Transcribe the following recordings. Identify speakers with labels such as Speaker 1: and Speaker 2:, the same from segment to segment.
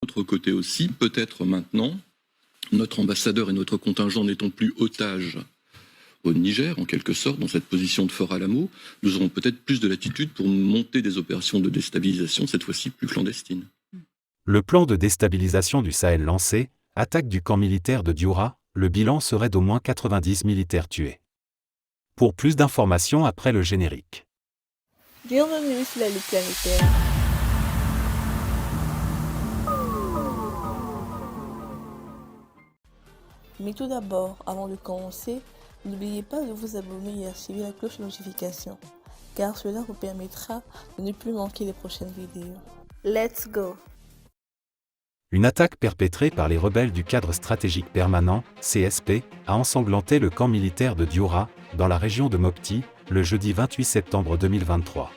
Speaker 1: D'autre côté aussi, peut-être maintenant, notre ambassadeur et notre contingent n'étant plus otages au Niger, en quelque sorte, dans cette position de Fort Alamo, nous aurons peut-être plus de latitude pour monter des opérations de déstabilisation, cette fois-ci plus clandestines.
Speaker 2: Le plan de déstabilisation du Sahel lancé, attaque du camp militaire de Dioura, le bilan serait d'au moins 90 militaires tués. Pour plus d'informations après le générique.
Speaker 3: Bienvenue sur la Loupe planétaire. Mais tout d'abord, avant de commencer, n'oubliez pas de vous abonner et activer la cloche de notification, car cela vous permettra de ne plus manquer les prochaines vidéos. Let's go!
Speaker 2: Une attaque perpétrée par les rebelles du cadre stratégique permanent, CSP, a ensanglanté le camp militaire de Dioura, dans la région de Mopti, le jeudi 28 septembre 2023.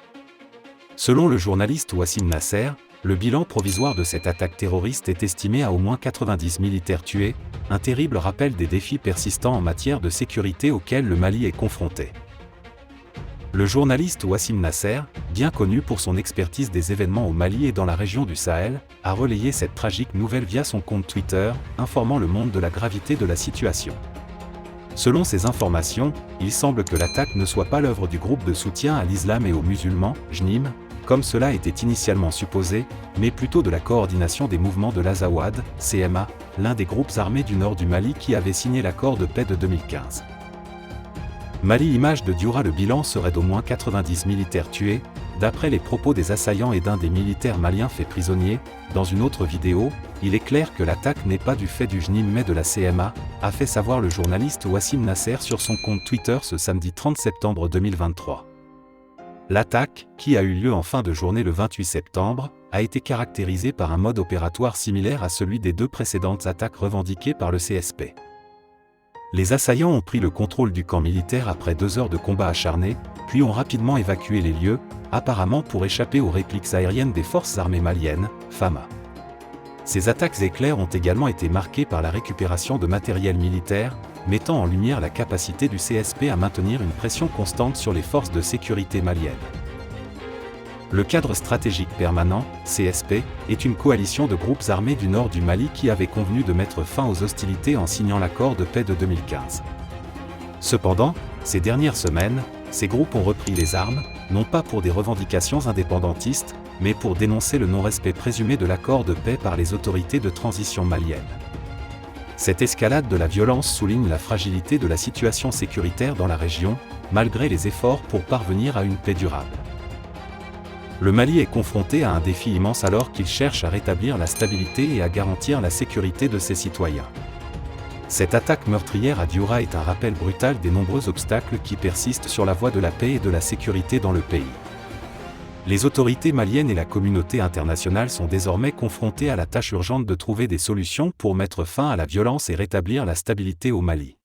Speaker 2: Selon le journaliste Wassim Nasser, le bilan provisoire de cette attaque terroriste est estimé à au moins 90 militaires tués, un terrible rappel des défis persistants en matière de sécurité auxquels le Mali est confronté. Le journaliste Wassim Nasser, bien connu pour son expertise des événements au Mali et dans la région du Sahel, a relayé cette tragique nouvelle via son compte Twitter, informant le monde de la gravité de la situation. Selon ces informations, il semble que l'attaque ne soit pas l'œuvre du groupe de soutien à l'islam et aux musulmans, JNIM, comme cela était initialement supposé, mais plutôt de la coordination des mouvements de l'Azawad, CMA, l'un des groupes armés du nord du Mali qui avait signé l'accord de paix de 2015. Mali Image de Dioura, le bilan serait d'au moins 90 militaires tués, d'après les propos des assaillants et d'un des militaires maliens fait prisonnier. Dans une autre vidéo, il est clair que l'attaque n'est pas du fait du JNIM mais de la CMA, a fait savoir le journaliste Wassim Nasser sur son compte Twitter ce samedi 30 septembre 2023. L'attaque, qui a eu lieu en fin de journée le 28 septembre, a été caractérisée par un mode opératoire similaire à celui des deux précédentes attaques revendiquées par le CSP. Les assaillants ont pris le contrôle du camp militaire après 2 heures de combat acharnés, puis ont rapidement évacué les lieux, apparemment pour échapper aux répliques aériennes des forces armées maliennes, FAMA. Ces attaques éclairs ont également été marquées par la récupération de matériel militaire, mettant en lumière la capacité du CSP à maintenir une pression constante sur les forces de sécurité maliennes. Le cadre stratégique permanent, CSP, est une coalition de groupes armés du nord du Mali qui avait convenu de mettre fin aux hostilités en signant l'accord de paix de 2015. Cependant, ces dernières semaines, ces groupes ont repris les armes, non pas pour des revendications indépendantistes, mais pour dénoncer le non-respect présumé de l'accord de paix par les autorités de transition maliennes. Cette escalade de la violence souligne la fragilité de la situation sécuritaire dans la région, malgré les efforts pour parvenir à une paix durable. Le Mali est confronté à un défi immense alors qu'il cherche à rétablir la stabilité et à garantir la sécurité de ses citoyens. Cette attaque meurtrière à Dioura est un rappel brutal des nombreux obstacles qui persistent sur la voie de la paix et de la sécurité dans le pays. Les autorités maliennes et la communauté internationale sont désormais confrontées à la tâche urgente de trouver des solutions pour mettre fin à la violence et rétablir la stabilité au Mali.